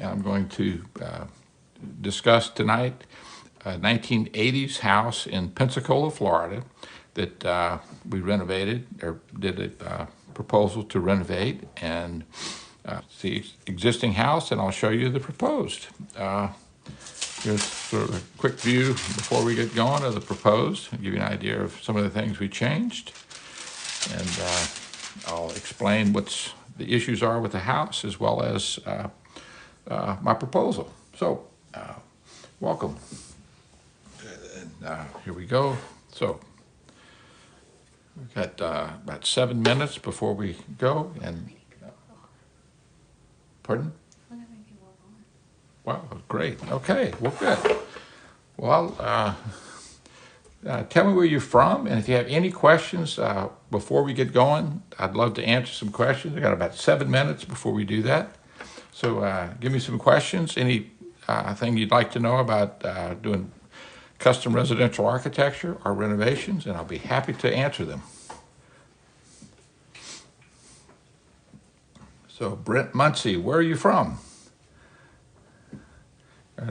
I'm going to discuss tonight a 1980s house in Pensacola, Florida that we renovated, or did a proposal to renovate, and it's the existing house, and I'll show you the proposed. Here's sort of a quick view before we get going of the proposed. I'll give you an idea of some of the things we changed, and I'll explain what the issues are with the house as well as my proposal. So, welcome. Here we go. So, we've got about 7 minutes before we go, and pardon? Wow, great. Okay, well, good. Well, tell me where you're from, and if you have any questions before we get going, I'd love to answer some questions. I got about 7 minutes before we do that. So give me some questions, any thing you'd like to know about doing custom residential architecture or renovations, and I'll be happy to answer them. So Brent Muncie, where are you from?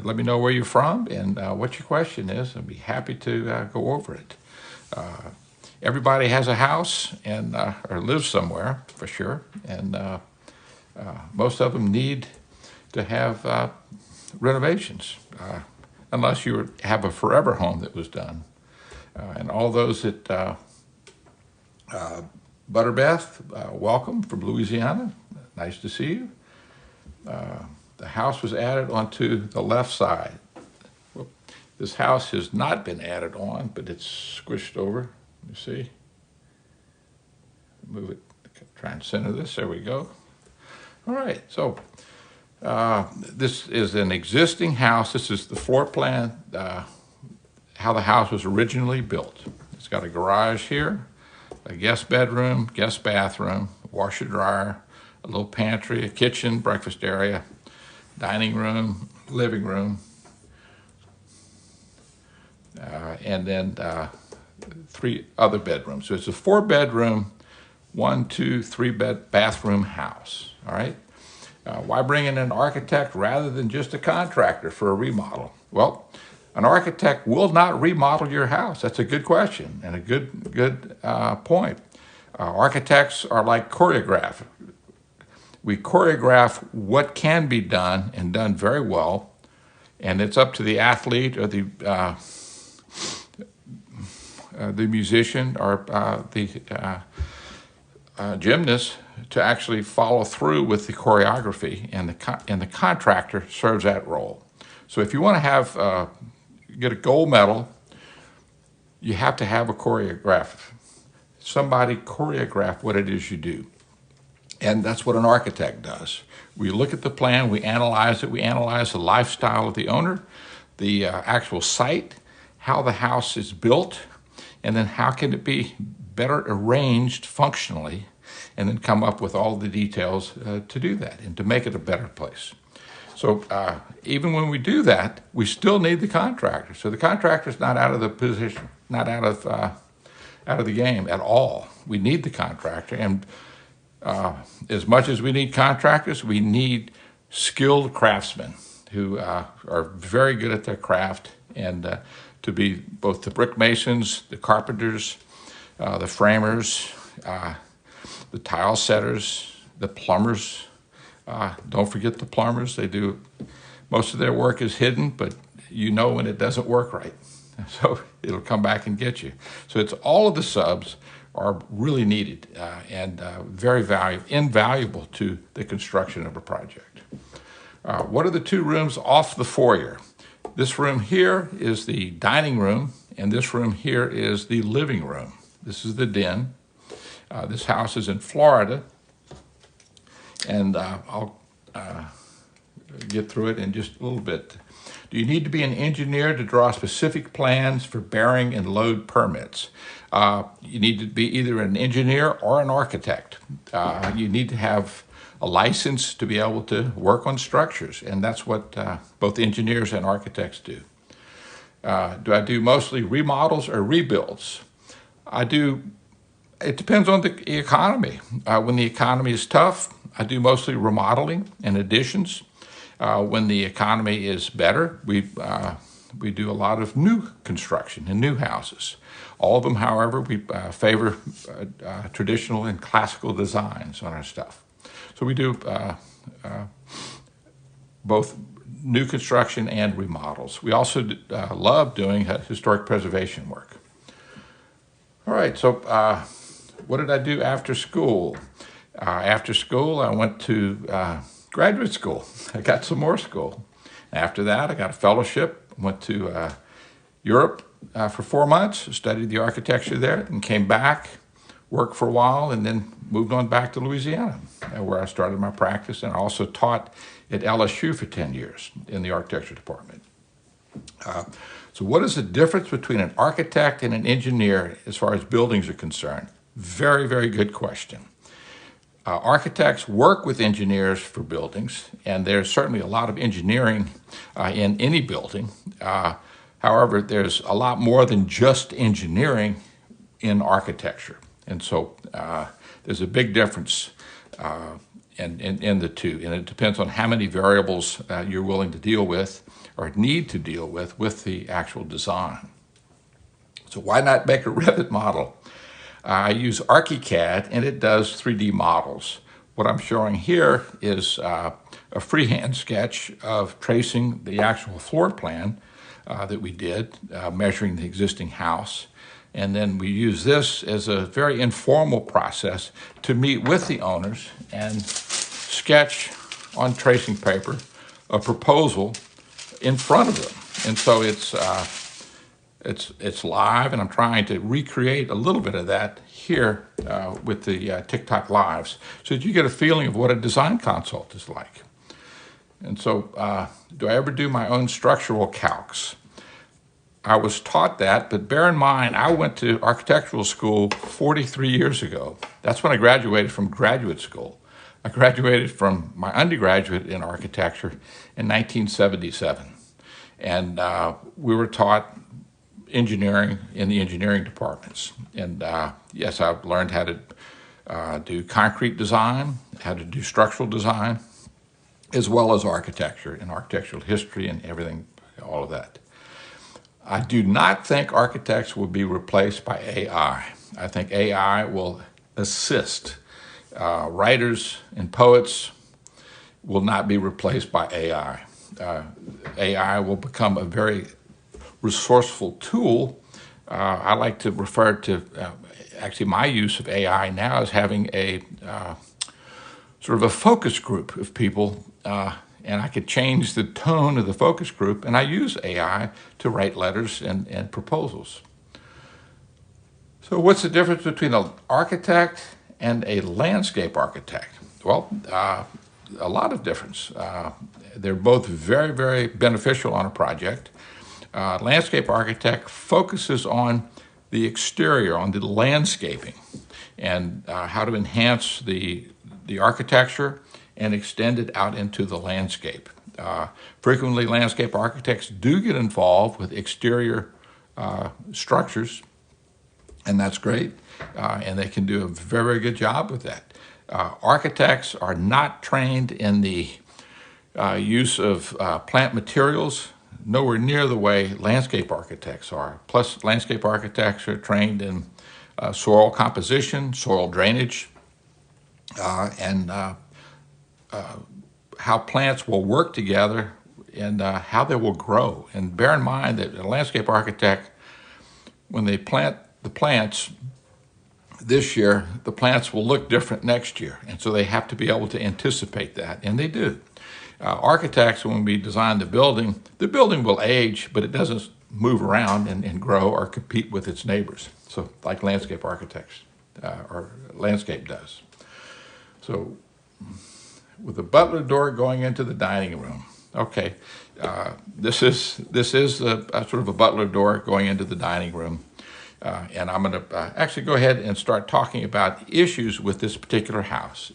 Let me know where you're from and what your question is. I'd be happy to go over it. Everybody has a house and or lives somewhere for sure, and most of them need to have renovations, unless you have a forever home that was done. And all those that Butterbeth, welcome from Louisiana. Nice to see you. The house was added onto the left side. This house has not been added on, but it's squished over. You see? Move it, try and center this. There we go. All right, so this is an existing house. This is the floor plan, how the house was originally built. It's got a garage here, a guest bedroom, guest bathroom, washer dryer, a little pantry, a kitchen, breakfast area, dining room, living room, and then 3 other bedrooms. So it's a 4-bedroom, 1, 2, 3 bathroom house. All right. Why bring in an architect rather than just a contractor for a remodel? Well, an architect will not remodel your house. That's a good question and a good point. Architects are like choreographers. We choreograph what can be done and done very well, and it's up to the athlete or the musician or the gymnast to actually follow through with the choreography, and the contractor serves that role. So if you want to have get a gold medal, you have to have a choreographer. Somebody choreograph what it is you do. And that's what an architect does. We look at the plan, we analyze it, we analyze the lifestyle of the owner, the actual site, how the house is built, and then how can it be better arranged functionally, and then come up with all the details to do that and to make it a better place. So even when we do that, we still need the contractor. So the contractor's not out of the position, not out of the game at all. We need the contractor, and as much as we need contractors, we need skilled craftsmen who are very good at their craft, and to be both the brick masons, the carpenters, the framers, the tile setters, the plumbers. Don't forget the plumbers. They do, most of their work is hidden, but you know when it doesn't work right. So it'll come back and get you. So it's all of the subs are really needed and very invaluable to the construction of a project. What are the 2 rooms off the foyer? This room here is the dining room, and this room here is the living room. This is the den. This house is in Florida, and I'll get through it in just a little bit. Do you need to be an engineer to draw specific plans for bearing and load permits? You need to be either an engineer or an architect. You need to have a license to be able to work on structures, and that's what both engineers and architects do. Do I do mostly remodels or rebuilds? I do, it depends on the economy. When the economy is tough, I do mostly remodeling and additions. When the economy is better, we do a lot of new construction and new houses. All of them, however, we favor traditional and classical designs on our stuff. So we do both new construction and remodels. We also love doing historic preservation work. All right, so what did I do after school? After school, I went to graduate school. I got some more school. After that, I got a fellowship, went to Europe for 4 months, studied the architecture there, and came back, worked for a while, and then moved on back to Louisiana, where I started my practice, and I also taught at LSU for 10 years in the architecture department. So what is the difference between an architect and an engineer as far as buildings are concerned? Very, very good question. Architects work with engineers for buildings, and there's certainly a lot of engineering in any building. However, there's a lot more than just engineering in architecture. And so there's a big difference in the two, and it depends on how many variables you're willing to deal with or need to deal with the actual design. So why not make a Revit model? I use ArchiCAD, and it does 3D models. What I'm showing here is a freehand sketch of tracing the actual floor plan that we did, measuring the existing house. And then we use this as a very informal process to meet with the owners and sketch on tracing paper a proposal in front of them. And so it's live, and I'm trying to recreate a little bit of that here with the TikTok lives, so that you get a feeling of what a design consult is like. And so, do I ever do my own structural calcs? I was taught that, but bear in mind, I went to architectural school 43 years ago. That's when I graduated from graduate school. I graduated from my undergraduate in architecture in 1977. And we were taught engineering in the engineering departments. And yes, I've learned how to do concrete design, how to do structural design, as well as architecture and architectural history and everything, all of that. I do not think architects will be replaced by AI. I think AI will assist. Writers and poets will not be replaced by AI. AI will become a very resourceful tool. I like to refer to, actually my use of AI now is having a sort of a focus group of people, and I could change the tone of the focus group, and I use AI to write letters and proposals. So what's the difference between an architect and a landscape architect? Well, a lot of difference. They're both very, very beneficial on a project. Landscape architect focuses on the exterior, on the landscaping, and how to enhance the architecture and extend it out into the landscape. Frequently, landscape architects do get involved with exterior structures, and that's great, and they can do a very, very good job with that. Architects are not trained in the use of plant materials, nowhere near the way landscape architects are. Plus, landscape architects are trained in soil composition, soil drainage, and how plants will work together and how they will grow. And bear in mind that a landscape architect, when they plant the plants this year, the plants will look different next year. And so they have to be able to anticipate that, and they do. Architects, when we design the building will age, but it doesn't move around and grow or compete with its neighbors. So like landscape architects, or landscape does. So with the butler door going into the dining room. Okay, this is a sort of a butler door going into the dining room. And I'm going to actually go ahead and start talking about issues with this particular house.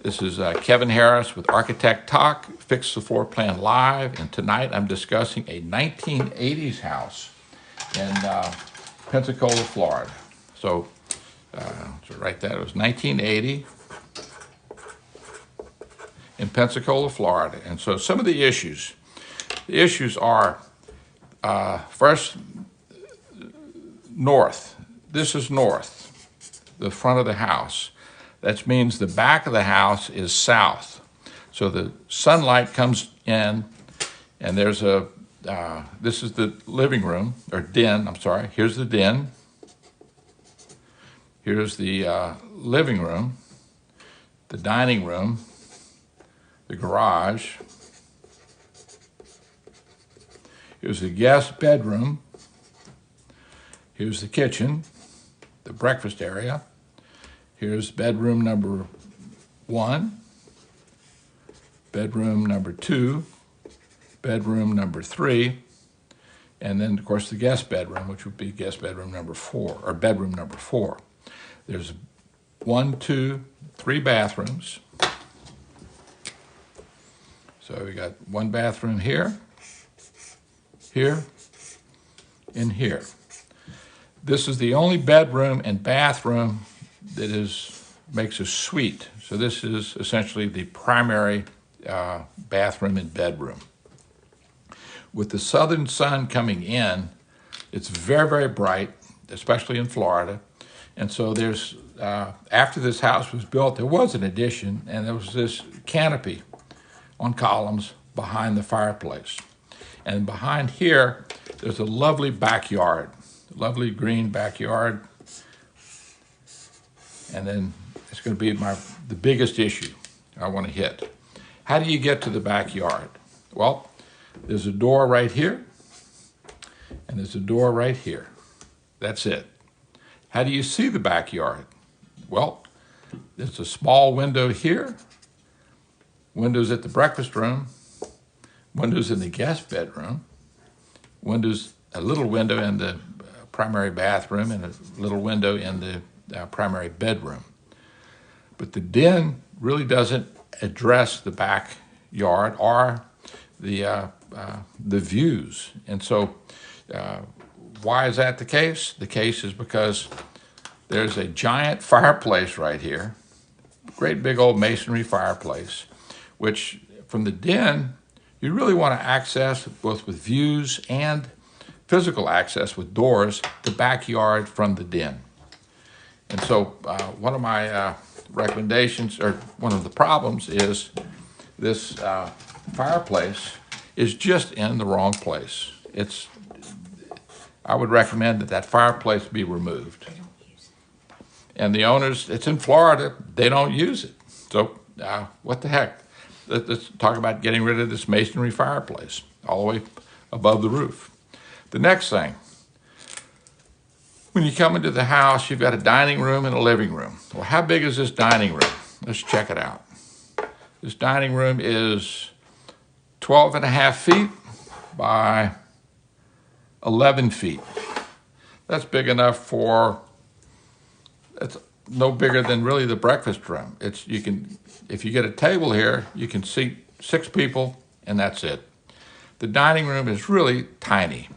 This is Kevin Harris with Architect Talk, Fix the Floor Plan Live, and tonight I'm discussing a 1980s house in Pensacola, Florida. So write that, it was 1980 in Pensacola, Florida. And so some of the issues are, first, north. This is north, the front of the house. That means the back of the house is south. So the sunlight comes in, and there's a, this is the living room, or den, I'm sorry. Here's the den. Here's the living room, the dining room, the garage. Here's the guest bedroom. Here's the kitchen, the breakfast area. Here's bedroom number 1, bedroom number 2, bedroom number 3, and then, of course, the guest bedroom, which would be guest bedroom number 4, or bedroom number 4. There's 1, 2, 3 bathrooms. So we got 1 bathroom here, here, and here. This is the only bedroom and bathroom that makes a suite. So this is essentially the primary bathroom and bedroom. With the southern sun coming in, it's very, very bright, especially in Florida. And so there's, after this house was built, there was an addition, and there was this canopy on columns behind the fireplace. And behind here, there's a lovely backyard, lovely green backyard. And then it's going to be the biggest issue I want to hit. How do you get to the backyard? Well, there's a door right here, and there's a door right here. That's it. How do you see the backyard? Well, there's a small window here, windows at the breakfast room, windows in the guest bedroom, a little window in the primary bathroom, and a little window in the primary bedroom. But the den really doesn't address the backyard or the views. And so why is that the case? The case is because there's a giant fireplace right here, great big old masonry fireplace, which from the den, you really want to access both with views and physical access with doors, the backyard from the den. And so one of my recommendations, or one of the problems, is this fireplace is just in the wrong place. I would recommend that fireplace be removed. And the owners, it's in Florida, they don't use it. So what the heck? Let's talk about getting rid of this masonry fireplace all the way above the roof. The next thing, when you come into the house, you've got a dining room and a living room. Well, how big is this dining room? Let's check it out. This dining room is 12.5 feet by 11 feet. That's big enough for, it's no bigger than really the breakfast room. If you get a table here, you can seat 6 people, and that's it. The dining room is really tiny.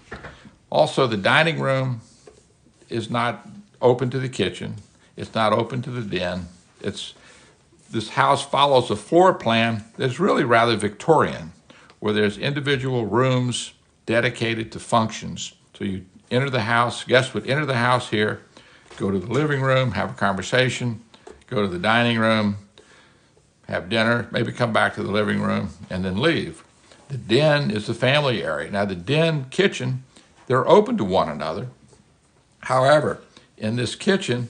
Also, the dining room is not open to the kitchen. It's not open to the den. This house follows a floor plan that's really rather Victorian, where there's individual rooms dedicated to functions. So you enter the house, guests would enter the house here, go to the living room, have a conversation, go to the dining room, have dinner, maybe come back to the living room, and then leave. The den is the family area. Now the den, kitchen, they're open to one another. However, in this kitchen,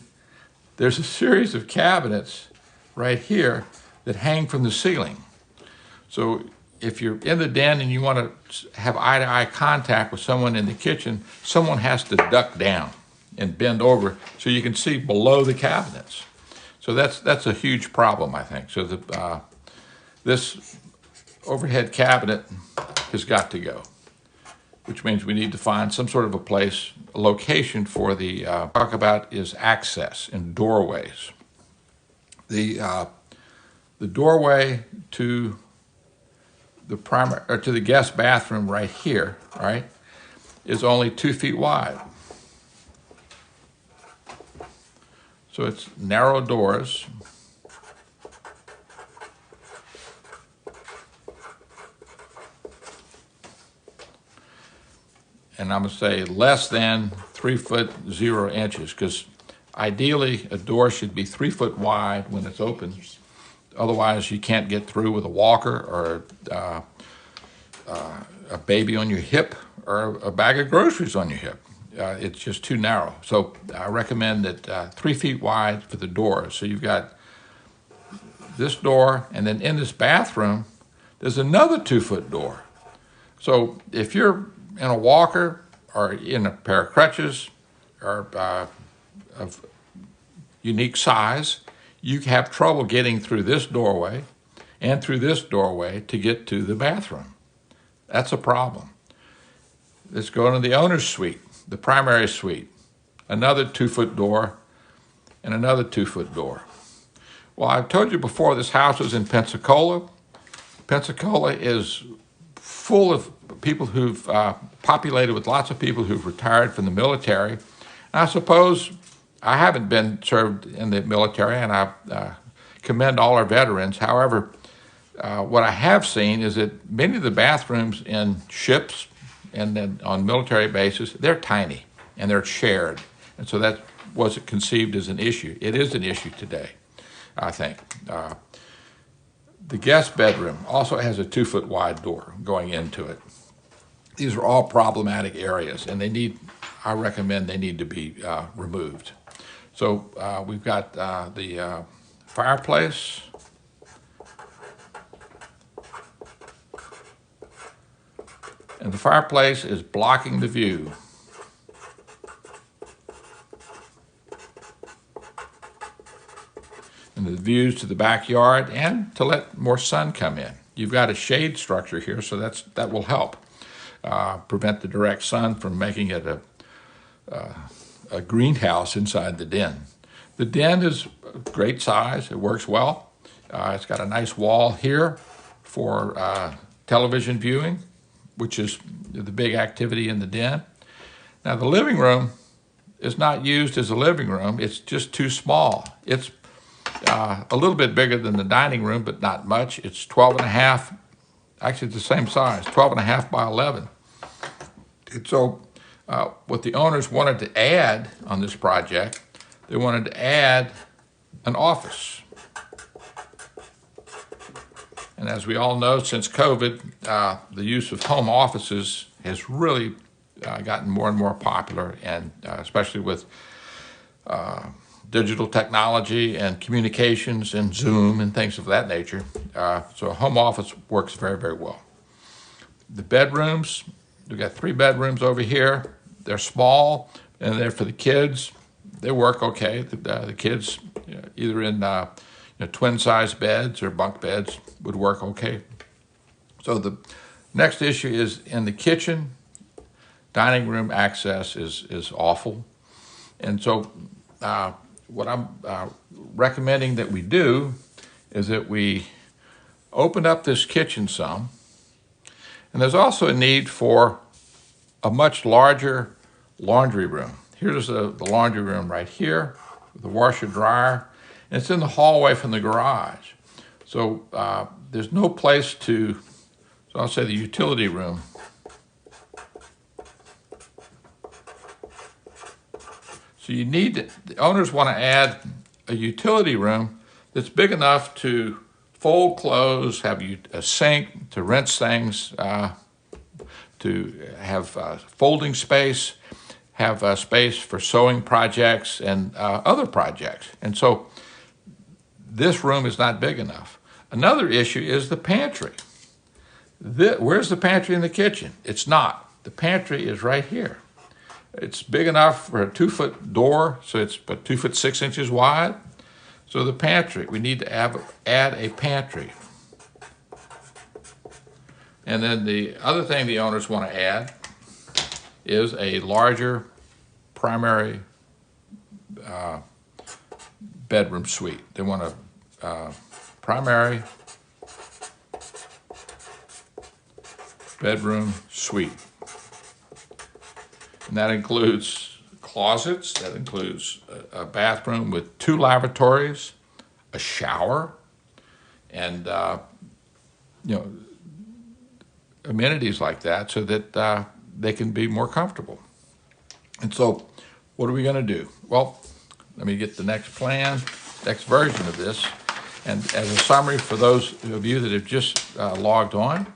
there's a series of cabinets right here that hang from the ceiling. So if you're in the den and you want to have eye-to-eye contact with someone in the kitchen, someone has to duck down and bend over so you can see below the cabinets. So that's a huge problem, I think. So this overhead cabinet has got to go, which means we need to find some sort of a place, a location for the talk about is access and doorways. The doorway to the guest bathroom right here, right, is only 2 feet wide. So it's narrow doors. and I'm going to say less than 3 foot 0 inches, because ideally a door should be 3 foot wide when it's open. Otherwise, you can't get through with a walker or a baby on your hip or a bag of groceries on your hip. It's just too narrow. So I recommend that 3 feet wide for the door. So you've got this door, and then in this bathroom, there's another 2 foot door. So if you're in a walker or in a pair of crutches or of unique size, you have trouble getting through this doorway and through this doorway to get to the bathroom. That's a problem. Let's go into the owner's suite, the primary suite. Another 2 foot door and another 2 foot door. Well, I've told you before, this house is in Pensacola. Pensacola is full of people who've populated with lots of people who've retired from the military. And I suppose I haven't been served in the military, and I commend all our veterans. However, what I have seen is that many of the bathrooms in ships and then on military bases, they're tiny and they're shared. And so that wasn't conceived as an issue. It is an issue today, I think. The guest bedroom also has a 2 foot wide door going into it. These are all problematic areas, and I recommend they need to be removed. So we've got the fireplace. And the fireplace is blocking the view. And the views to the backyard and to let more sun come in. You've got a shade structure here, so that will help prevent the direct sun from making it a greenhouse inside the den. The den is a great size. It works well. It's got a nice wall here for television viewing, which is the big activity in the den. Now, the living room is not used as a living room. It's just too small. It's a little bit bigger than the dining room, but not much. It's 12 and a half, actually it's the same size, 12 and a half by 11. And so what the owners wanted to add on this project, they wanted to add an office. And as we all know, since COVID, the use of home offices has really gotten more and more popular, and especially with digital technology and communications and Zoom and things of that nature. So a home office works very, very well. The bedrooms, we've got 3 bedrooms over here. They're small and they're for the kids. They work okay. The kids, either in twin-size beds or bunk beds, would work okay. So the next issue is in the kitchen. Dining room access is awful. And so what I'm recommending that we do is that we open up this kitchen some. And there's also a need for a much larger laundry room. Here's the laundry room right here, with the washer dryer, and it's in the hallway from the garage. So there's no place so I'll say the utility room. So the owners want to add a utility room that's big enough to fold clothes, have a sink to rinse things, to have folding space, have space for sewing projects and other projects. And so this room is not big enough. Another issue is the pantry. Where's the pantry in the kitchen? It's not. The pantry is right here. It's big enough for a 2 foot door, so it's about 2 foot 6 inches wide. So the pantry, we need to add a pantry. And then the other thing the owners want to add is a larger primary bedroom suite. They want a primary bedroom suite. And that includes closets, that includes a bathroom with 2 lavatories, a shower, and amenities like that, so that they can be more comfortable. And so what are we going to do? Well, let me get the next plan, next version of this. And as a summary for those of you that have just logged on,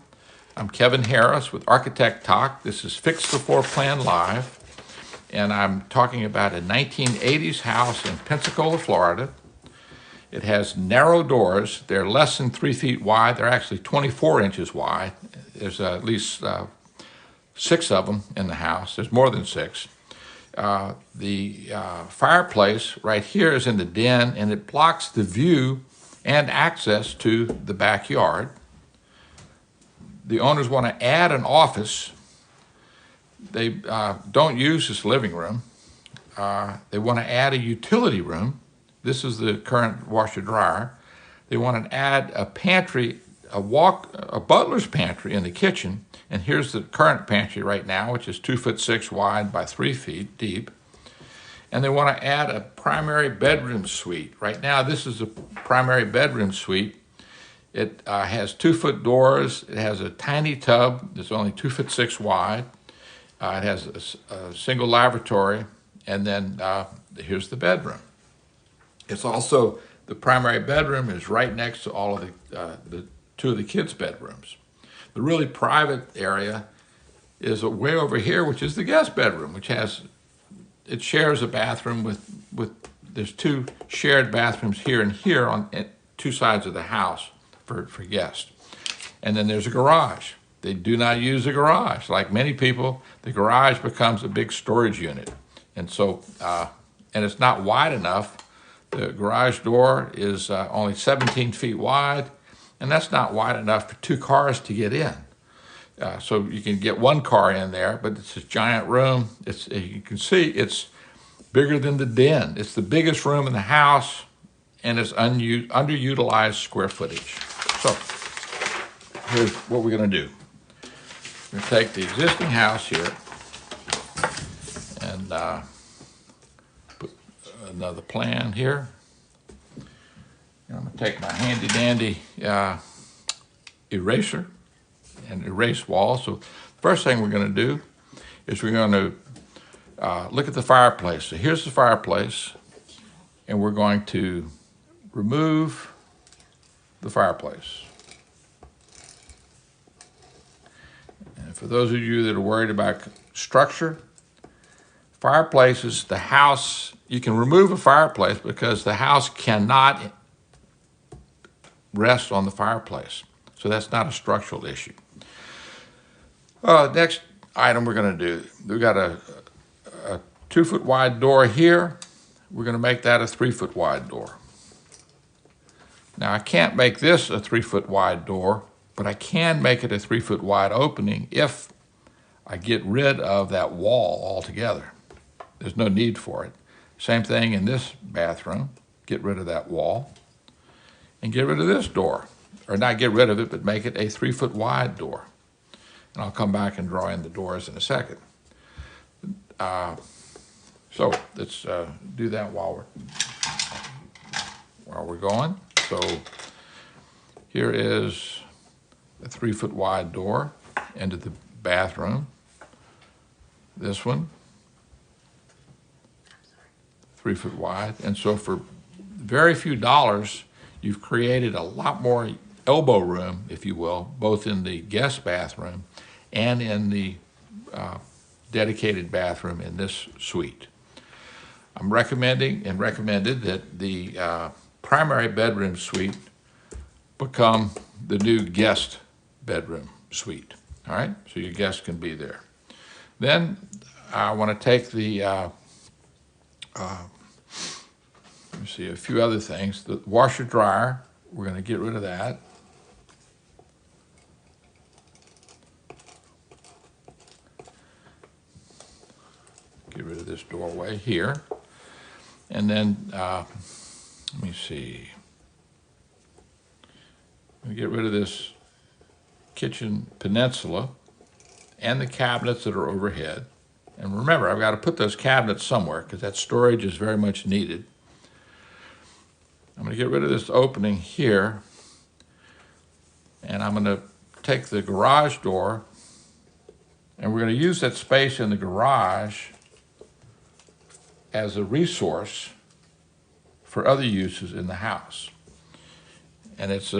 I'm Kevin Harris with Architect Talk. This is Fix the Floor Plan Live. And I'm talking about a 1980s house in Pensacola, Florida. It has narrow doors. They're less than 3 feet wide. They're actually 24 inches wide. There's at least 6 of them in the house. There's more than 6. The fireplace right here is in the den, and it blocks the view and access to the backyard. The owners want to add an office. They don't use this living room. They want to add a utility room. This is the current washer dryer. They want to add a pantry, a butler's pantry in the kitchen. And here's the current pantry right now, which is 2'6" wide by 3 feet deep. And they want to add a primary bedroom suite. Right now, this is a primary bedroom suite. It has 2-foot doors. It has a tiny tub that's only 2'6" wide. It has a single lavatory, and then here's the bedroom. It's also, the primary bedroom is right next to all of the 2 of the kids' bedrooms. The really private area is way over here, which is the guest bedroom, which it shares a bathroom with there's 2 shared bathrooms here and here on 2 sides of the house for guests. And then there's a garage. They do not use a garage. Like many people, the garage becomes a big storage unit. And so, and it's not wide enough. The garage door is only 17 feet wide, and that's not wide enough for 2 cars to get in. So you can get 1 car in there, but it's a giant room. As you can see, it's bigger than the den. It's the biggest room in the house, and it's underutilized square footage. So here's what we're going to do. We're going to take the existing house here and put another plan here. And I'm going to take my handy-dandy eraser and erase walls. So first thing we're going to do is we're going to look at the fireplace. So here's the fireplace, and we're going to remove the fireplace. And for those of you that are worried about structure, fireplaces, the house, you can remove a fireplace because the house cannot rest on the fireplace. So that's not a structural issue. Next item we're going to do, we've got a 2-foot wide door here. We're going to make that a 3-foot wide door. Now I can't make this a 3-foot wide door, but I can make it a 3-foot wide opening if I get rid of that wall altogether. There's no need for it. Same thing in this bathroom. Get rid of that wall and get rid of this door. Or not get rid of it, but make it a 3-foot wide door. And I'll come back and draw in the doors in a second. So let's do that while we're going. So here is a 3-foot wide door into the bathroom. This one, 3 foot wide. And so for very few dollars, you've created a lot more elbow room, if you will, both in the guest bathroom and in the dedicated bathroom in this suite. I'm recommending and recommended that the primary bedroom suite become the new guest bedroom suite. All right, so your guests can be there. Then I want to take the, let me see, a few other things. The washer dryer, we're going to get rid of that. Get rid of this doorway here. And then, let me see. I'm going to get rid of this kitchen peninsula and the cabinets that are overhead. And remember, I've got to put those cabinets somewhere because that storage is very much needed. I'm going to get rid of this opening here, and I'm going to take the garage door And we're going to use that space in the garage as a resource for other uses in the house. And its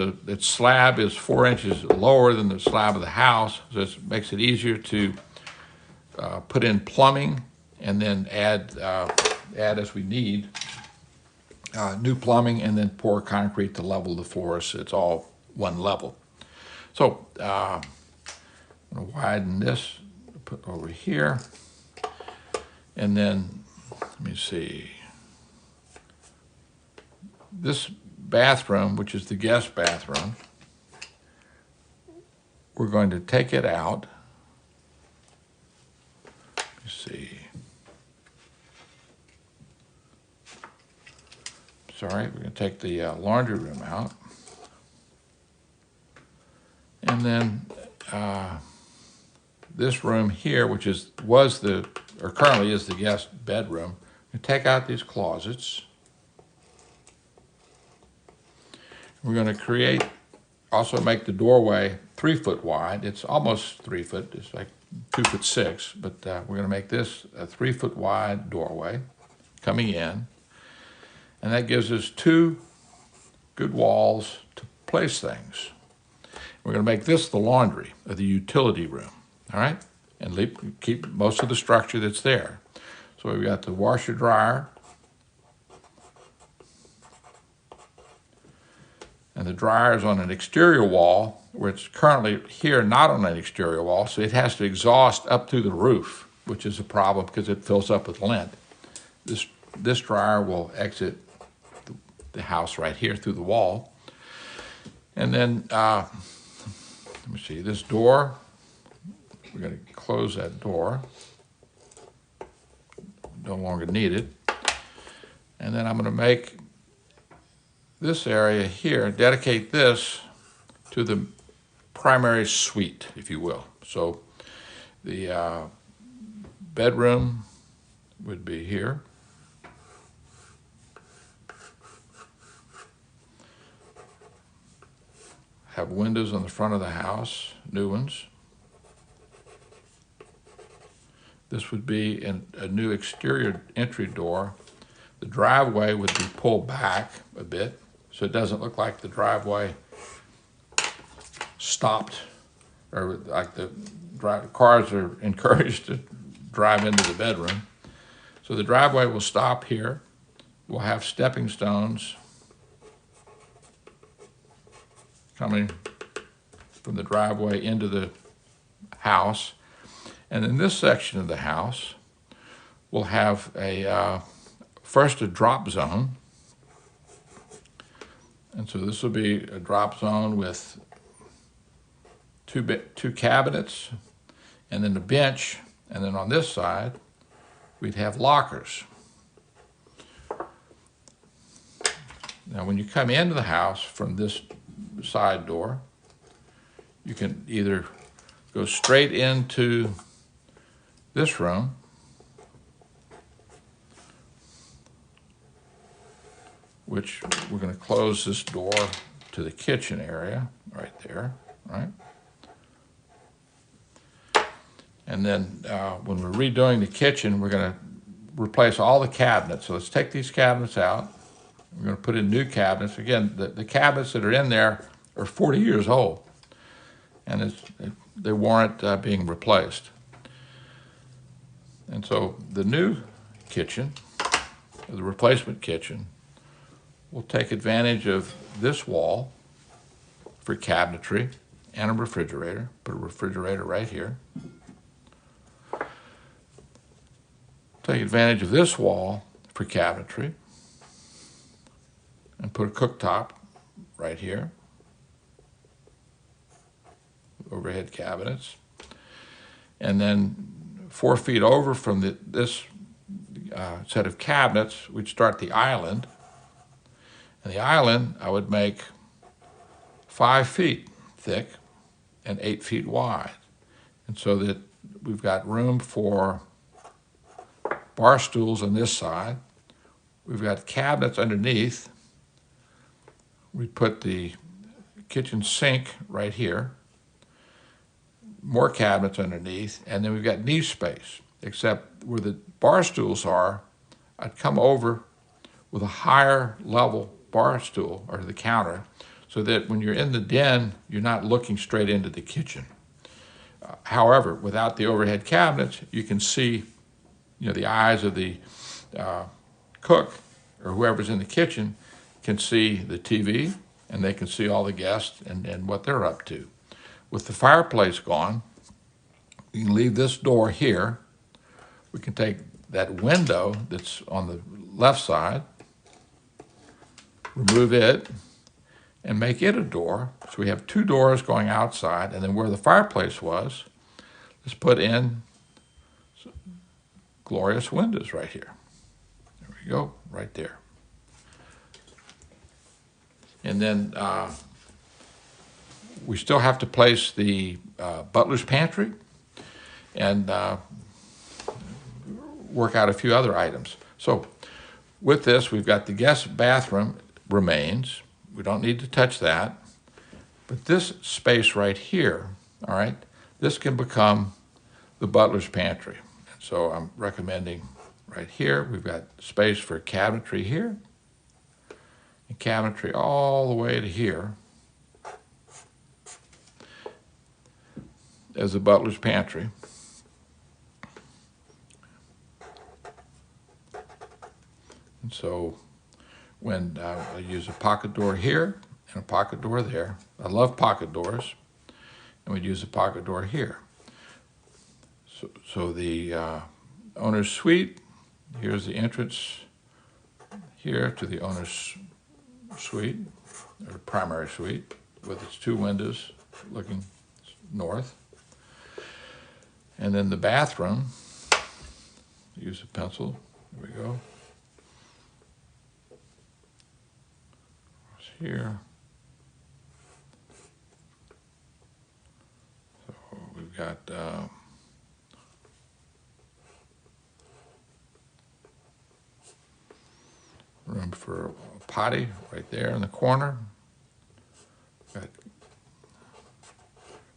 slab is 4 inches lower than the slab of the house, so it makes it easier to put in plumbing and then add as we need new plumbing, and then pour concrete to level the floor so it's all one level. So I'm going to widen this, put over here, and then let me see. This bathroom, which is the guest bathroom, we're going to take it out. Let me see. Sorry, we're going to take the laundry room out. And then this room here, which currently is the guest bedroom, we take out these closets. We're going to make the doorway 3 foot wide. It's almost 3 foot, it's like 2'6", but we're going to make this a 3 foot wide doorway coming in. And that gives us 2 good walls to place things. We're going to make this the laundry, or the utility room, all right? And keep most of the structure that's there. So we've got the washer dryer. And the dryer is on an exterior wall, where it's currently here not on an exterior wall, so it has to exhaust up through the roof, which is a problem because it fills up with lint. This dryer will exit the house right here through the wall. And then, let me see, this door, we're going to close that door. No longer need it. And then I'm going to make this area here, dedicate this to the primary suite, if you will. So the bedroom would be here. Have windows on the front of the house, new ones. This would be a new exterior entry door. The driveway would be pulled back a bit, so it doesn't look like the driveway stopped, or like the cars are encouraged to drive into the bedroom. So the driveway will stop here. We'll have stepping stones coming from the driveway into the house. And in this section of the house, we'll have first a drop zone. And so this will be a drop zone with two cabinets, and then a bench, and then on this side, we'd have lockers. Now, when you come into the house from this side door, you can either go straight into this room, which we're going to close this door to the kitchen area right there, right? And then when we're redoing the kitchen, we're going to replace all the cabinets. So let's take these cabinets out. We're going to put in new cabinets. Again, the cabinets that are in there are 40 years old, and they warrant being replaced. And so the new kitchen, the replacement kitchen, will take advantage of this wall for cabinetry and a refrigerator. Put a refrigerator right here. Take advantage of this wall for cabinetry and put a cooktop right here. Overhead cabinets. And then 4 feet over from this set of cabinets, we'd start the island. And the island I would make 5 feet thick and 8 feet wide. And so that we've got room for bar stools on this side. We've got cabinets underneath. We put the kitchen sink right here. more cabinets underneath, and then we've got knee space, except where the bar stools are, I'd come over with a higher level bar stool or the counter so that when you're in the den, you're not looking straight into the kitchen. However, without the overhead cabinets, you can see, the eyes of the cook or whoever's in the kitchen can see the TV, and they can see all the guests and what they're up to. With the fireplace gone, you can leave this door here. We can take that window that's on the left side, remove it, and make it a door. So we have two doors going outside, and then where the fireplace was, let's put in glorious windows right here. There we go, right there. And then we still have to place the butler's pantry and work out a few other items. So with this, we've got the guest bathroom remains. We don't need to touch that. But this space right here, all right, this can become the butler's pantry. So I'm recommending right here, we've got space for cabinetry here, and cabinetry all the way to here as the butler's pantry. And so when I use a pocket door here and a pocket door there, I love pocket doors, and we'd use a pocket door here. So the owner's suite, here's the entrance here to the owner's suite, or primary suite, with its two windows looking north. And then the bathroom, use a pencil, there we go. Here. So we've got room for a potty right there in the corner. Got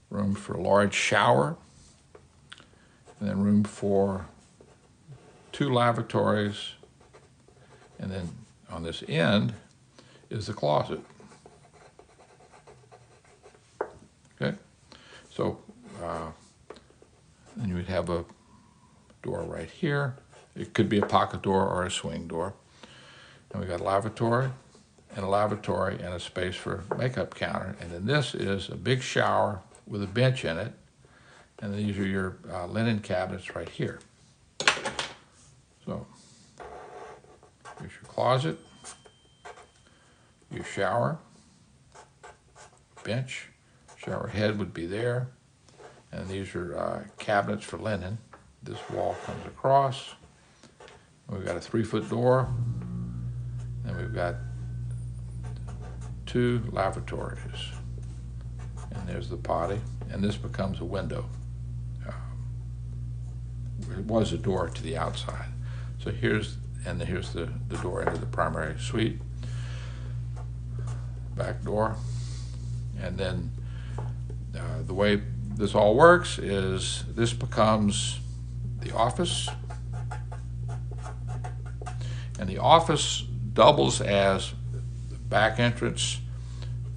room for a large shower, and then room for two lavatories, and then on this end is the closet. Okay, so then you would have a door right here. It could be a pocket door or a swing door. And we got a lavatory and a space for makeup counter. And then this is a big shower with a bench in it. And these are your linen cabinets right here. So here's your closet, your shower, bench, shower head would be there, and these are cabinets for linen. This wall comes across. We've got a 3-foot door, and we've got 2 lavatories. And there's the potty, and this becomes a window. It was a door to the outside. So here's the door into the primary suite. Back door. And then the way this all works is this becomes the office, and the office doubles as the back entrance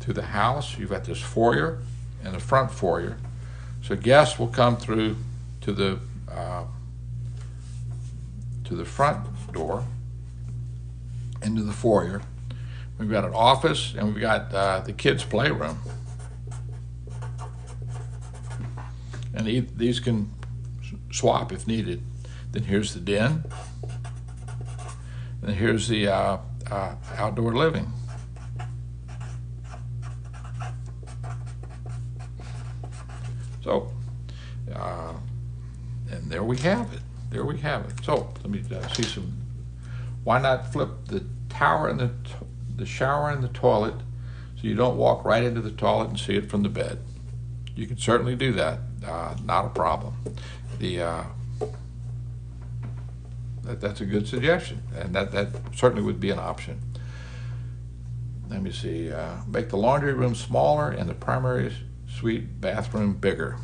to the house. You've got this foyer and the front foyer, so guests will come through to the front door into the foyer. We've got an office, and we've got the kids' playroom. And these can swap if needed. Then here's the den. And here's the outdoor living. So, and there we have it. There we have it. So let me see some. Why not flip the tower and the shower and the toilet so you don't walk right into the toilet and see it from the bed? You can certainly do that. Not a problem. That's a good suggestion, and that certainly would be an option. Let me see. Make the laundry room smaller and the primary suite bathroom bigger.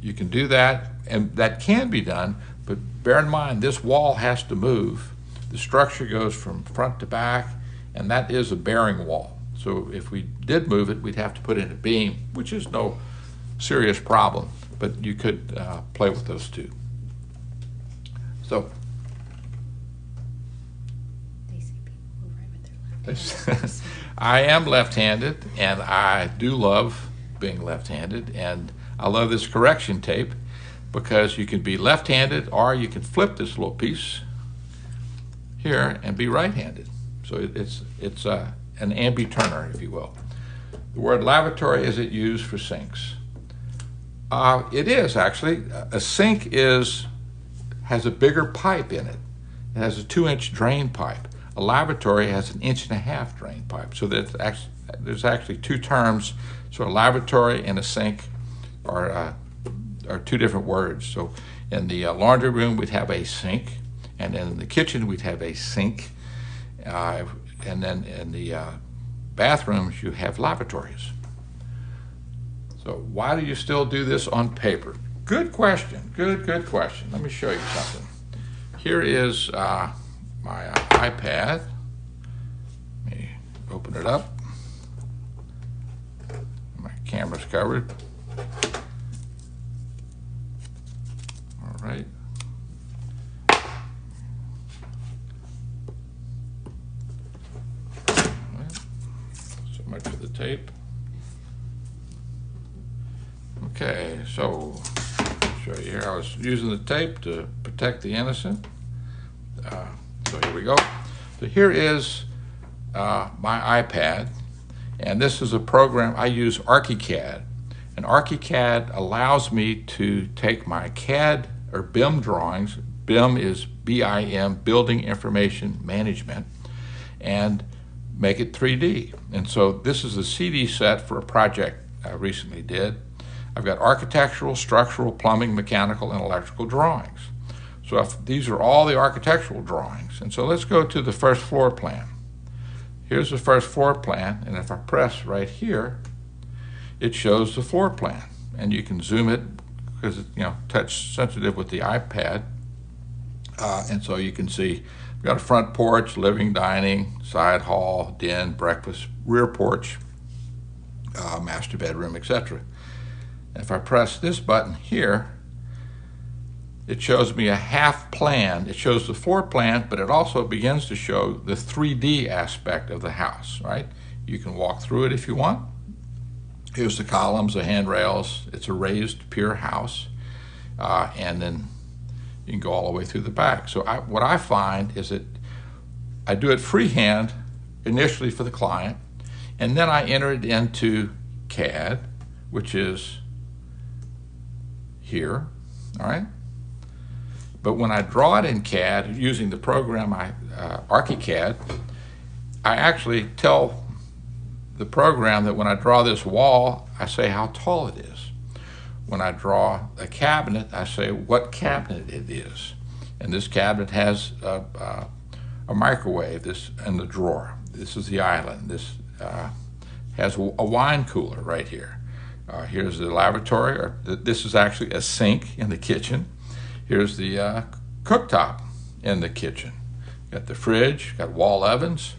you can do that, and that can be done, but bear in mind this wall has to move. The structure goes from front to back, and that is a bearing wall. So if we did move it, we'd have to put in a beam, which is no serious problem, but you could play with those two. So They say people who write with their left hand. I am left-handed, and I do love being left-handed, and I love this correction tape because you can be left-handed, or you can flip this little piece here and be right-handed. So it's an ambi-turner, if you will. The word lavatory, is it used for sinks? It is actually. A sink has a bigger pipe in it. It has a 2-inch drain pipe. A lavatory has an 1.5-inch drain pipe. So there's actually two terms. So a lavatory and a sink are two different words. So in the laundry room, we'd have a sink, and then in the kitchen, we'd have a sink, and then in the bathrooms, you have lavatories. So why do you still do this on paper? Good question. Good question. Let me show you something. Here is my iPad. Let me open it up. My camera's covered. All right. So much for the tape. Okay, so I'll show you here. I was using the tape to protect the innocent. So here we go. So here is my iPad, and this is a program. I use ArchiCAD, and ArchiCAD allows me to take my CAD or BIM drawings. BIM is B-I-M, Building Information Management, and make it 3D. And so this is a CD set for a project I recently did. I've got architectural, structural, plumbing, mechanical, and electrical drawings. So these are all the architectural drawings. And so let's go to the first floor plan. Here's the first floor plan, and if I press right here, it shows the floor plan. And you can zoom it because it's touch sensitive with the iPad. And so you can see we've got a front porch, living, dining, side hall, den, breakfast, rear porch, master bedroom, etc. If I press this button here, it shows me a half plan. It shows the floor plan, but it also begins to show the 3D aspect of the house, right? You can walk through it if you want. Here's the columns, the handrails. It's a raised pier house. And then you can go all the way through the back. So what I find is that I do it freehand initially for the client, and then I enter it into CAD, which is here, all right? But when I draw it in CAD using the program ArchiCAD, I actually tell the program that when I draw this wall, I say how tall it is. When I draw a cabinet, I say what cabinet it is. And this cabinet has a microwave this in the drawer. This is the island. This has a wine cooler right here. Here's the lavatory, or this is actually a sink in the kitchen. Here's the cooktop in the kitchen. Got the fridge, got wall ovens.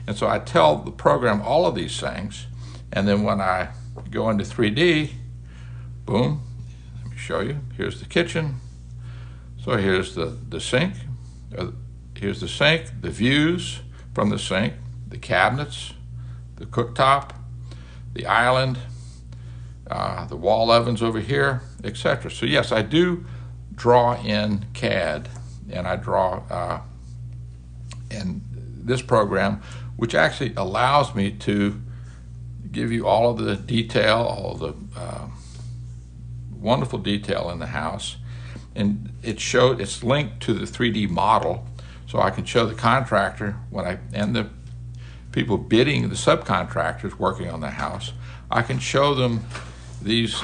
And so I tell the program all of these things, and then when I go into 3D, boom, let me show you. Here's the kitchen. So here's the sink. Here's the sink, the views from the sink, the cabinets, the cooktop, the island, the wall ovens over here, etc. So yes, I do draw in CAD, and I draw in this program, which actually allows me to give you all of the detail, all of the wonderful detail in the house. And it's linked to the 3D model, so I can show the contractor and the people bidding, the subcontractors working on the house, I can show them these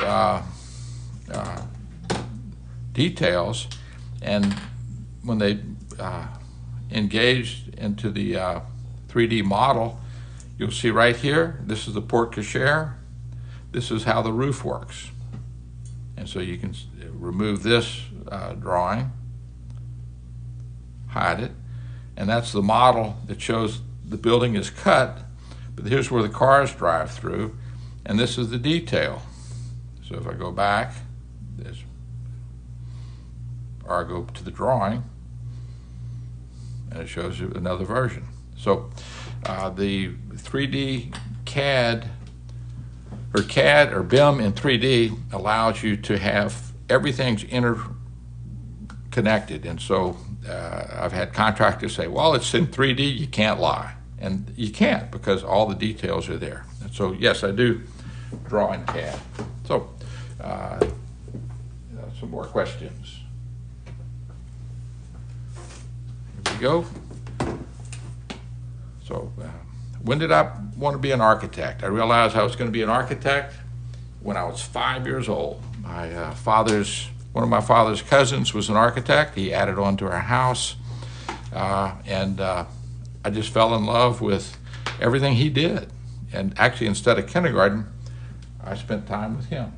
details, and when they engaged into the 3D model, you'll see right here, this is the porte cochere, this is how the roof works. And so you can remove this drawing, hide it, and that's the model that shows the building is cut, but here's where the cars drive through, and this is the detail. So if I go back, or I go to the drawing, and it shows you another version. So the 3D CAD or BIM in 3D allows you to have everything's interconnected. And so I've had contractors say, well, it's in 3D, you can't lie. And you can't, because all the details are there. And so yes, I do draw in CAD. So some more questions. Here we go. So when did I want to be an architect? I realized I was going to be an architect when I was 5 years old. One of my father's cousins was an architect. He added on to our house, and I just fell in love with everything he did. And actually, instead of kindergarten, I spent time with him.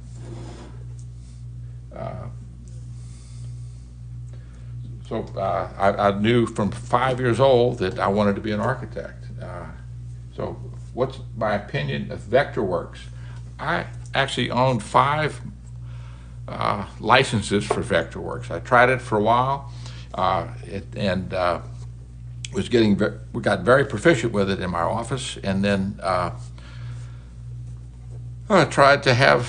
So I knew from 5 years old that I wanted to be an architect. So what's my opinion of Vectorworks? I actually owned 5 licenses for Vectorworks. I tried it for a while, we got very proficient with it in my office, and then I tried to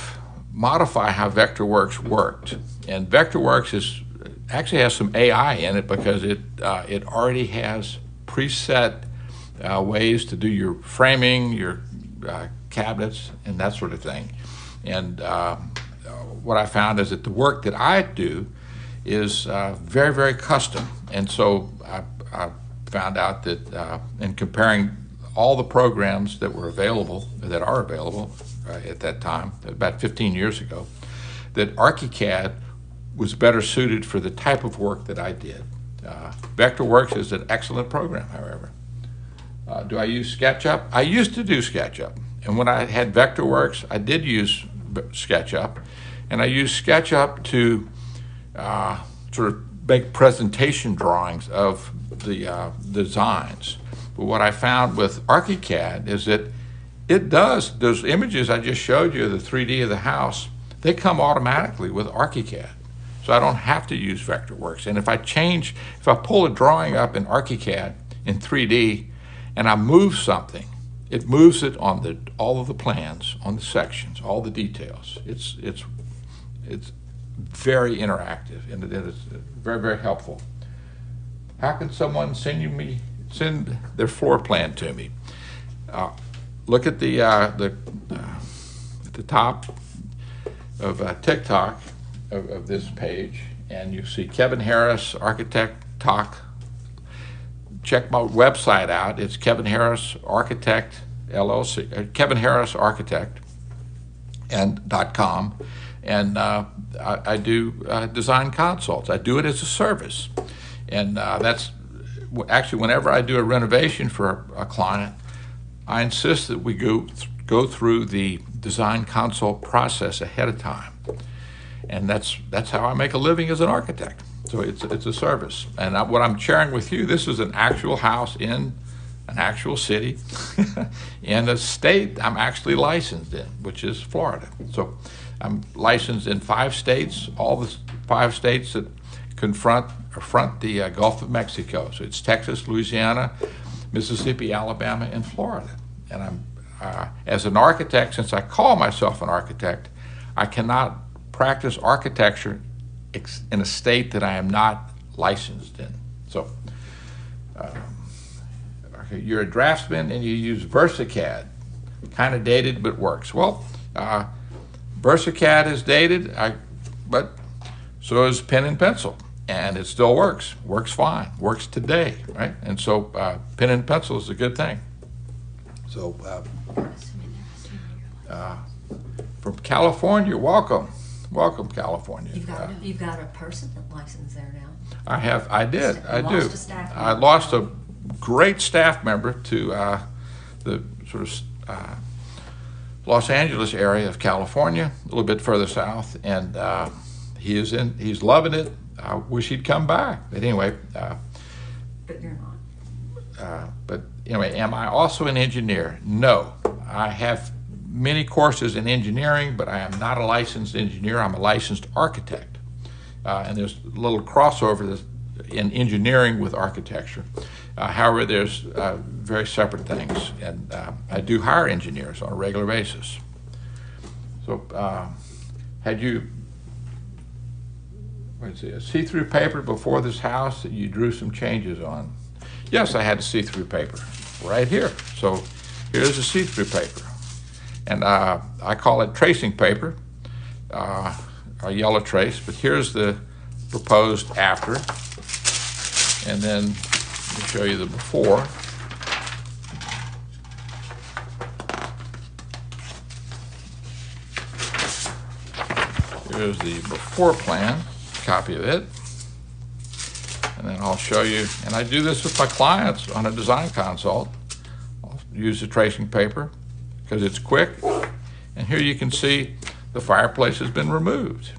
modify how Vectorworks worked. And Vectorworks actually has some AI in it, because it already has preset ways to do your framing, your cabinets, and that sort of thing. And what I found is that the work that I do is very, very custom. And so I found out that in comparing all the programs that are available at that time, about 15 years ago, that ArchiCAD was better suited for the type of work that I did. Vectorworks is an excellent program, however. Do I use SketchUp? I used to do SketchUp. And when I had Vectorworks, I did use SketchUp. And I used SketchUp to sort of make presentation drawings of the designs. But what I found with ArchiCAD is that it does, those images I just showed you, the 3D of the house, they come automatically with ArchiCAD. So I don't have to use Vectorworks. And if I pull a drawing up in ArchiCAD in 3D and I move something, it moves it on all of the plans, on the sections, all the details. It's very interactive, and it is very, very helpful. How can someone send their floor plan to me? Look at at the top of TikTok of this page, and you see Kevin Harris, Architect Talk. Check my website out. It's Kevin Harris Architect LLC, Kevin Harris Architect .com, and I do design consults. I do it as a service, and that's actually whenever I do a renovation for a client, I insist that we go through the design consult process ahead of time, and that's how I make a living as an architect. So it's a service, and what I'm sharing with you, this is an actual house in an actual city in a state I'm actually licensed in, which is Florida. So I'm licensed in 5 states, all the 5 states that front the Gulf of Mexico. So it's Texas, Louisiana, Mississippi, Alabama, and Florida. And I'm as an architect, since I call myself an architect, I cannot practice architecture in a state that I am not licensed in. So you're a draftsman and you use VersaCAD, kind of dated but works. Well, VersaCAD is dated, but so is pen and pencil, and it still works fine, works today, right? And so pen and pencil is a good thing. So from California, welcome, California. You've got a person that licensed there now. I did. I Lost lost a great staff member to the sort of Los Angeles area of California, a little bit further south, and he's loving it. I wish he'd come back, but anyway. But you're not. But anyway, am I also an engineer? No, I have many courses in engineering, but I am not a licensed engineer. I'm a licensed architect, and there's a little crossover in engineering with architecture. However, there's very separate things, and I do hire engineers on a regular basis. So, had you, a see-through paper before this house that you drew some changes on? Yes, I had a see-through paper right here. So here's a see-through paper, and I call it tracing paper, a yellow trace. But here's the proposed after, and then let me show you the before. Here's the before plan, copy of it. And then I'll show you, and I do this with my clients on a design consult. I'll use the tracing paper because it's quick. And here you can see the fireplace has been removed.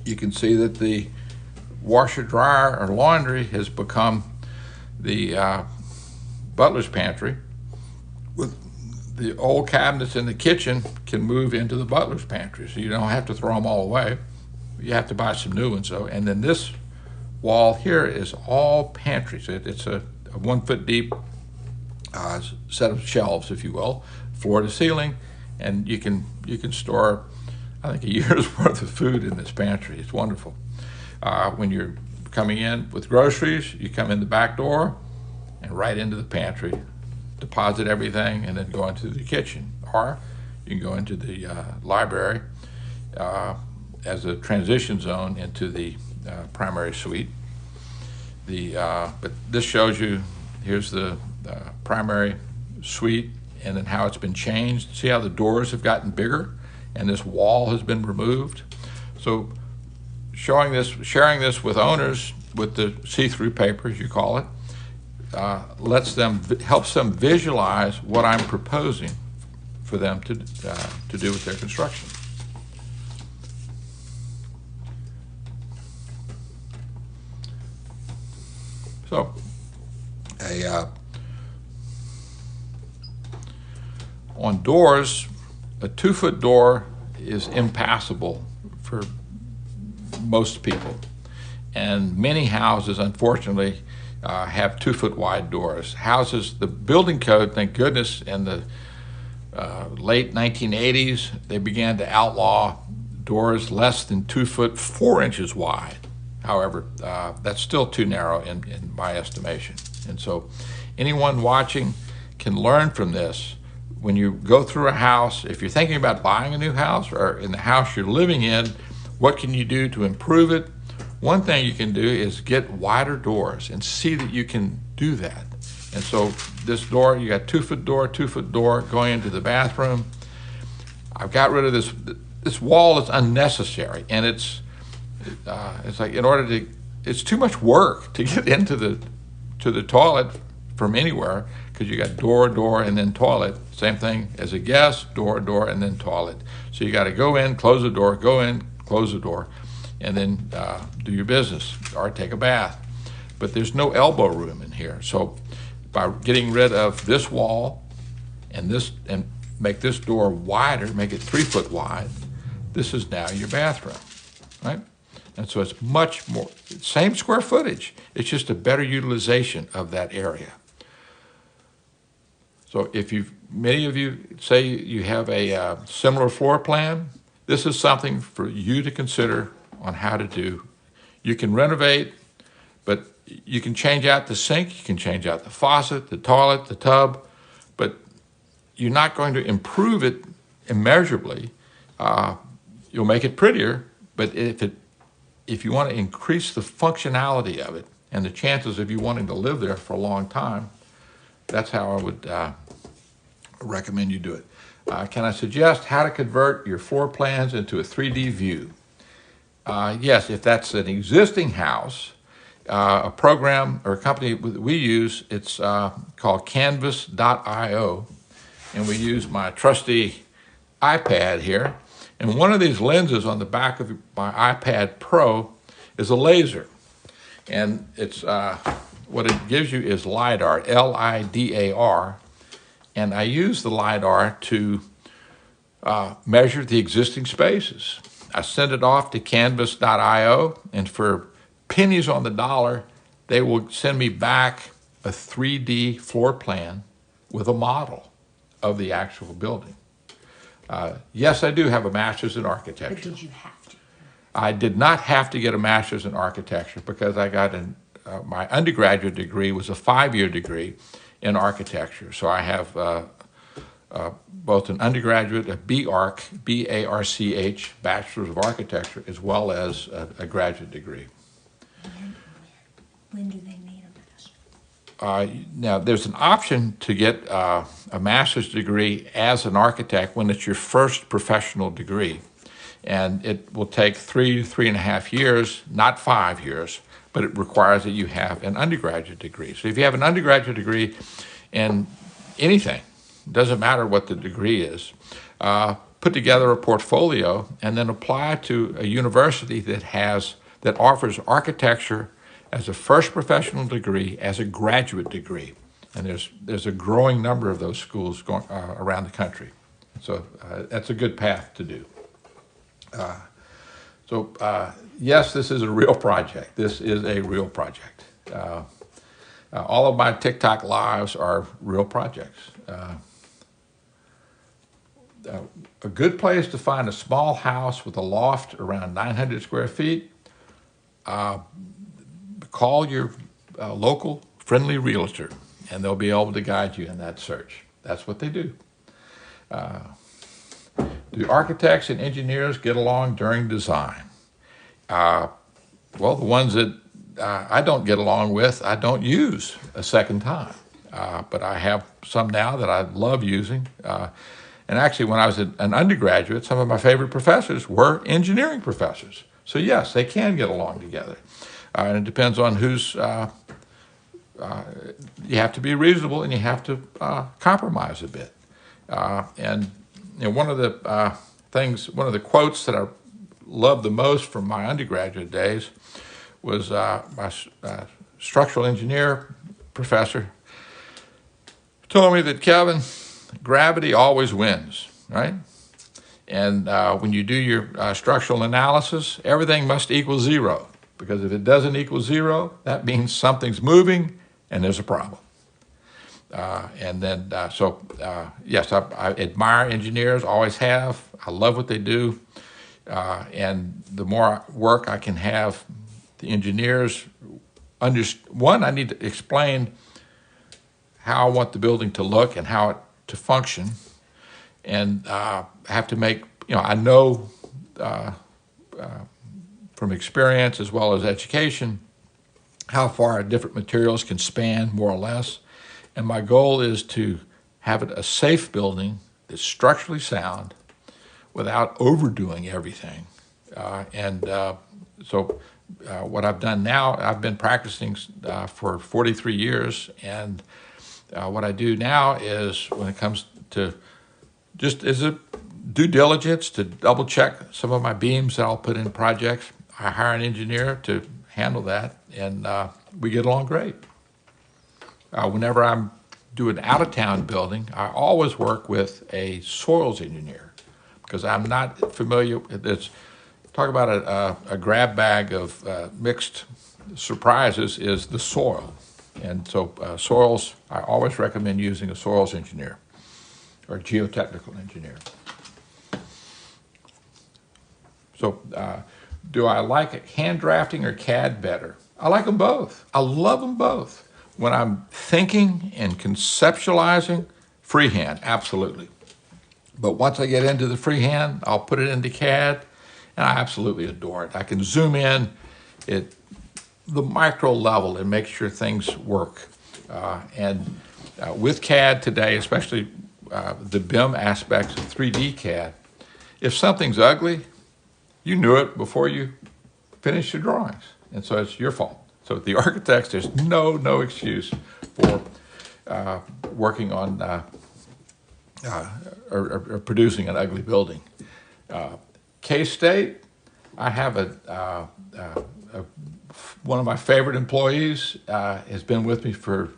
You can see that the washer, dryer, or laundry has become the butler's pantry. With the old cabinets in the kitchen can move into the butler's pantry, so you don't have to throw them all away. You have to buy some new ones though. And then this wall here is all pantries. It's a 1 foot deep set of shelves, if you will, floor to ceiling, and you can store, I think, a year's worth of food in this pantry. It's wonderful. When you're coming in with groceries, you come in the back door and right into the pantry, deposit everything, and then go into the kitchen. Or you can go into the library as a transition zone into the primary suite. But this shows you, here's the primary suite, and then how it's been changed. See how the doors have gotten bigger and this wall has been removed? So sharing this with owners with the see-through paper, as you call it, helps them visualize what I'm proposing for them to do with their construction. So, on doors, a 2 foot door is impassable for most people. And many houses, unfortunately, have 2 foot wide doors. Houses, the building code, thank goodness, in the late 1980s, they began to outlaw doors less than 2 foot 4 inches wide. However, that's still too narrow in my estimation. And so anyone watching can learn from this. When you go through a house, if you're thinking about buying a new house or in the house you're living in, what can you do to improve it? One thing you can do is get wider doors and see that you can do that. And so this door, you got 2 foot door going into the bathroom. I've got rid of this wall is unnecessary, and it's like it's too much work to get into the toilet from anywhere, because you got door, and then toilet. Same thing as a guest, door, and then toilet. So you got to go in, close the door, go in, close the door, and then do your business or take a bath. But there's no elbow room in here. So by getting rid of this wall and make this door wider, make it 3 foot wide, this is now your bathroom, right? And so it's much more, same square footage, it's just a better utilization of that area. So if many of you say you have a similar floor plan, this is something for you to consider on how to do. You can renovate, but you can change out the sink, you can change out the faucet, the toilet, the tub, but you're not going to improve it immeasurably. You'll make it prettier, but if you want to increase the functionality of it and the chances of you wanting to live there for a long time, that's how I would recommend you do it. Can I suggest how to convert your floor plans into a 3D view? Yes, if that's an existing house, a program or a company that we use, it's called canvas.io, and we use my trusty iPad here, and one of these lenses on the back of my iPad Pro is a laser, and it's what it gives you is LiDAR, L-I-D-A-R, and I use the LiDAR to measure the existing spaces. I send it off to canvas.io, and for pennies on the dollar, they will send me back a 3D floor plan with a model of the actual building. Yes, I do have a master's in architecture. But did you have to? I did not have to get a master's in architecture because I got my undergraduate degree was a 5-year degree in architecture. So I have both an undergraduate, a B.Arch, B-A-R-C-H, Bachelor's of Architecture, as well as a graduate degree. When do they need a master's? Now, there's an option to get a master's degree as an architect when it's your first professional degree. And it will take 3 to 3.5 years, not 5 years, but it requires that you have an undergraduate degree. So if you have an undergraduate degree in anything, doesn't matter what the degree is, put together a portfolio and then apply to a university that offers architecture as a first professional degree, as a graduate degree. And there's a growing number of those schools going around the country. So that's a good path to do. Yes, this is a real project. This is a real project. All of my TikTok lives are real projects. A good place to find a small house with a loft around 900 square feet, call your local friendly realtor, and they'll be able to guide you in that search. That's what they do. Do architects and engineers get along during design? Well, the ones that I don't get along with, I don't use a second time. But I have some now that I love using. And actually, when I was an undergraduate, some of my favorite professors were engineering professors. So yes, they can get along together. And it depends on who's, you have to be reasonable and you have to compromise a bit. And you know, one of the quotes that I loved the most from my undergraduate days was my structural engineer professor told me that, Kevin, gravity always wins, right? And when you do your structural analysis, everything must equal 0, because if it doesn't equal 0, that means something's moving and there's a problem. Yes, I admire engineers, always have. I love what they do. And the more work I can have the engineers one, I need to explain how I want the building to look and how it to function. And I have to make, I know from experience as well as education how far different materials can span, more or less. And my goal is to have it a safe building that's structurally sound without overdoing everything. What I've done now, I've been practicing for 43 years, and what I do now is, when it comes to just as a due diligence to double check some of my beams that I'll put in projects, I hire an engineer to handle that, and we get along great. Whenever I'm doing out-of-town building, I always work with a soils engineer, because I'm not familiar with this. Talk about a grab bag of mixed surprises is the soil. And so soils, I always recommend using a soils engineer or geotechnical engineer. So do I like hand drafting or CAD better? I like them both. I love them both. When I'm thinking and conceptualizing, freehand, absolutely. But once I get into the freehand, I'll put it into CAD, and I absolutely adore it. I can zoom in at the micro level and make sure things work. With CAD today, especially the BIM aspects of 3D CAD, if something's ugly, you knew it before you finished your drawings, and so it's your fault. So the architects, there's no excuse for working on are producing an ugly building. K-State, I have one of my favorite employees has been with me for,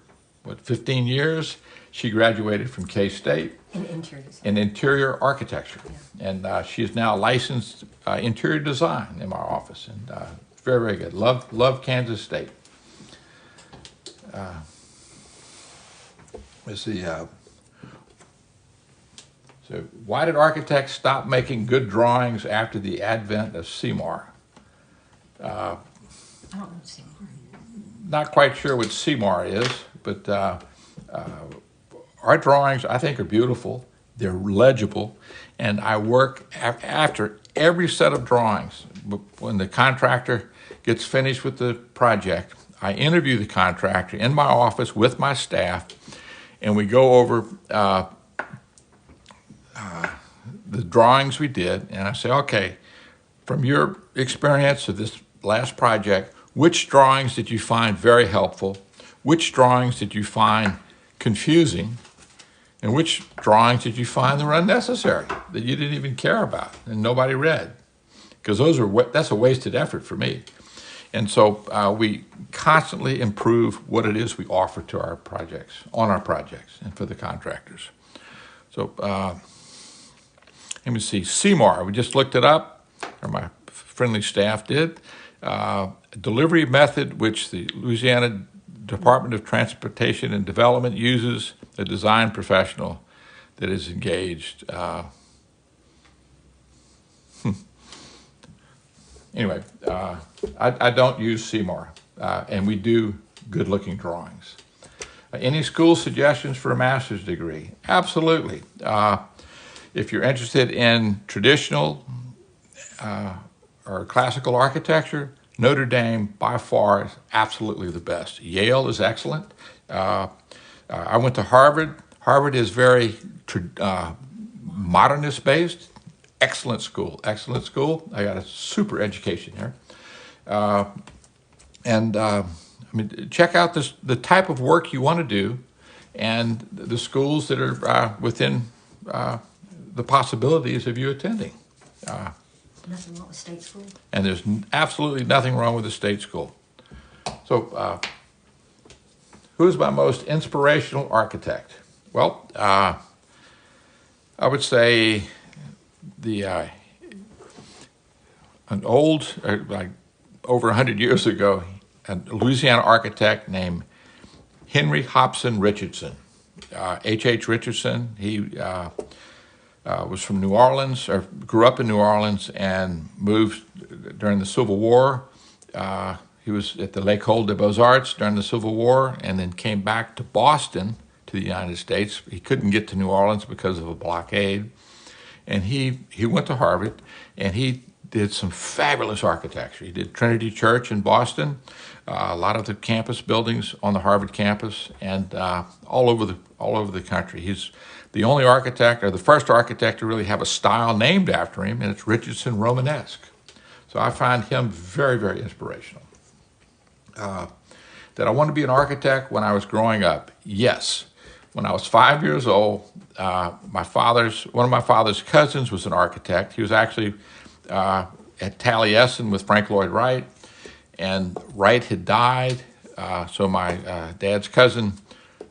15 years. She graduated from K-State in interior architecture. Yeah. And she is now licensed interior design in my office. And very, very good. Love Kansas State. Let's see. So why did architects stop making good drawings after the advent of CMAR? I don't know CMAR. Not quite sure what CMAR is, but our drawings, I think, are beautiful. They're legible, and I work after every set of drawings. When the contractor gets finished with the project, I interview the contractor in my office with my staff, and we go over the drawings we did, and I say, okay, from your experience of this last project, which drawings did you find very helpful? Which drawings did you find confusing? And which drawings did you find that were unnecessary, that you didn't even care about and nobody read? Because that's a wasted effort for me. And so we constantly improve what it is we offer to our projects, on our projects, and for the contractors. So let me see, CMAR, we just looked it up, or my friendly staff did. Delivery method which the Louisiana Department of Transportation and Development uses a design professional that is engaged. Anyway, I don't use CMAR, and we do good-looking drawings. Any school suggestions for a master's degree? Absolutely. If you're interested in traditional or classical architecture, Notre Dame, by far, is absolutely the best. Yale is excellent. I went to Harvard. Harvard is very modernist-based. Excellent school, excellent school. I got a super education there. I mean, check out the type of work you want to do and the schools that are within the possibilities of you attending. Nothing wrong with state school? And there's absolutely nothing wrong with a state school. So who is my most inspirational architect? Well, I would say an old, like over 100 years ago, a Louisiana architect named Henry Hobson Richardson. H.H. Richardson, he was from New Orleans, or grew up in New Orleans, and moved during the Civil War. He was at the L'École des Beaux-Arts during the Civil War, and then came back to Boston, to the United States. He couldn't get to New Orleans because of a blockade. And he went to Harvard, and he did some fabulous architecture. He did Trinity Church in Boston, a lot of the campus buildings on the Harvard campus, and all over the country. He's the only architect, or the first architect, to really have a style named after him, and it's Richardson Romanesque. So I find him very, very inspirational. Did I want to be an architect when I was growing up? Yes. When I was 5 years old, one of my father's cousins was an architect. He was actually at Taliesin with Frank Lloyd Wright, and Wright had died. So my dad's cousin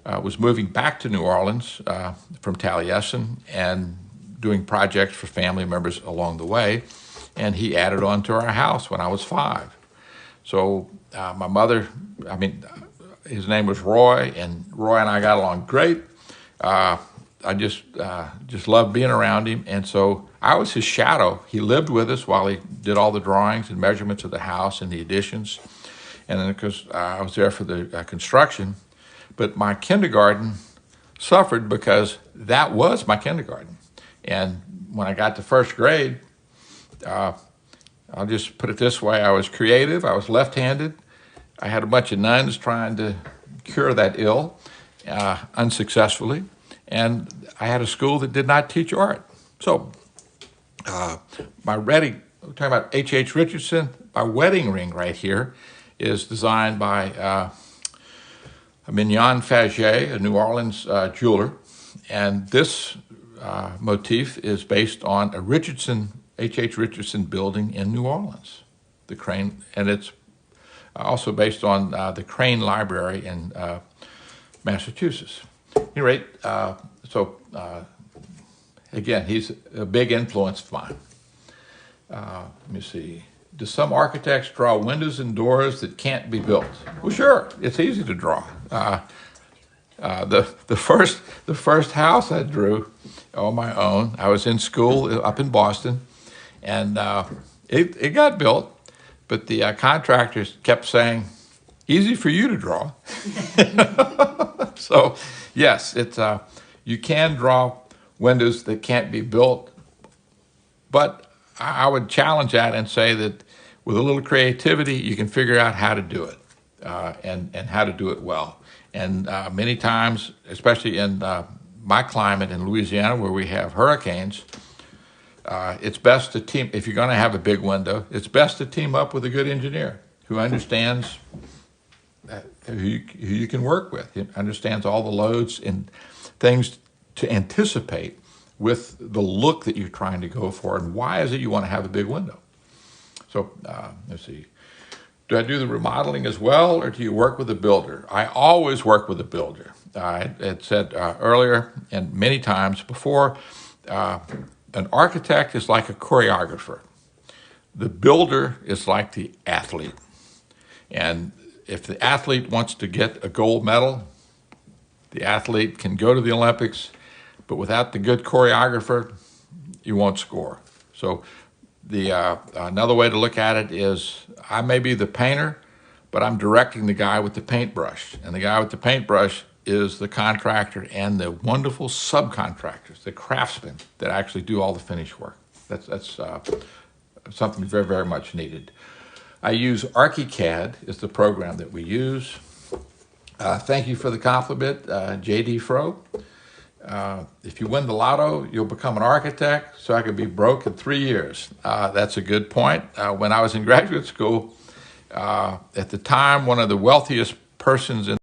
was moving back to New Orleans from Taliesin and doing projects for family members along the way. And he added on to our house when I was 5. So my mother, his name was Roy, and Roy and I got along great. I just loved being around him, and so I was his shadow. He lived with us while he did all the drawings and measurements of the house and the additions, and then because I was there for the construction. But my kindergarten suffered because that was my kindergarten, and when I got to first grade, I'll just put it this way: I was creative. I was left-handed. I had a bunch of nuns trying to cure that ill, unsuccessfully, and I had a school that did not teach art. So we're talking about H.H. Richardson. My wedding ring right here is designed by Mignon Faget, a New Orleans jeweler, and this motif is based on a H.H. Richardson building in New Orleans, the Crane, and it's also based on the Crane Library in Massachusetts. At any rate, again, he's a big influence of mine. Let me see. Do some architects draw windows and doors that can't be built? Well, sure, it's easy to draw. The first house I drew on my own, I was in school up in Boston, and it got built, but the contractors kept saying, "Easy for you to draw." So yes, it's you can draw windows that can't be built, but I would challenge that and say that with a little creativity, you can figure out how to do it and how to do it well. And many times, especially in my climate in Louisiana, where we have hurricanes, it's best to team, if you're going to have a big window, it's best to team up with a good engineer who understands who you can work with. He understands all the loads and things to anticipate with the look that you're trying to go for, and why is it you want to have a big window. So let's see. Do I do the remodeling as well, or do you work with a builder? I always work with a builder. I had said earlier, and many times before, an architect is like a choreographer. The builder is like the athlete. And if the athlete wants to get a gold medal, the athlete can go to the Olympics, but without the good choreographer, you won't score. So another way to look at it is, I may be the painter, but I'm directing the guy with the paintbrush. And the guy with the paintbrush is the contractor and the wonderful subcontractors, the craftsmen that actually do all the finish work. That's something very, very much needed. I use ArchiCAD is the program that we use. Thank you for the compliment, J.D. Fro. If you win the lotto, you'll become an architect, so I could be broke in 3 years. That's a good point. When I was in graduate school, at the time, one of the wealthiest persons in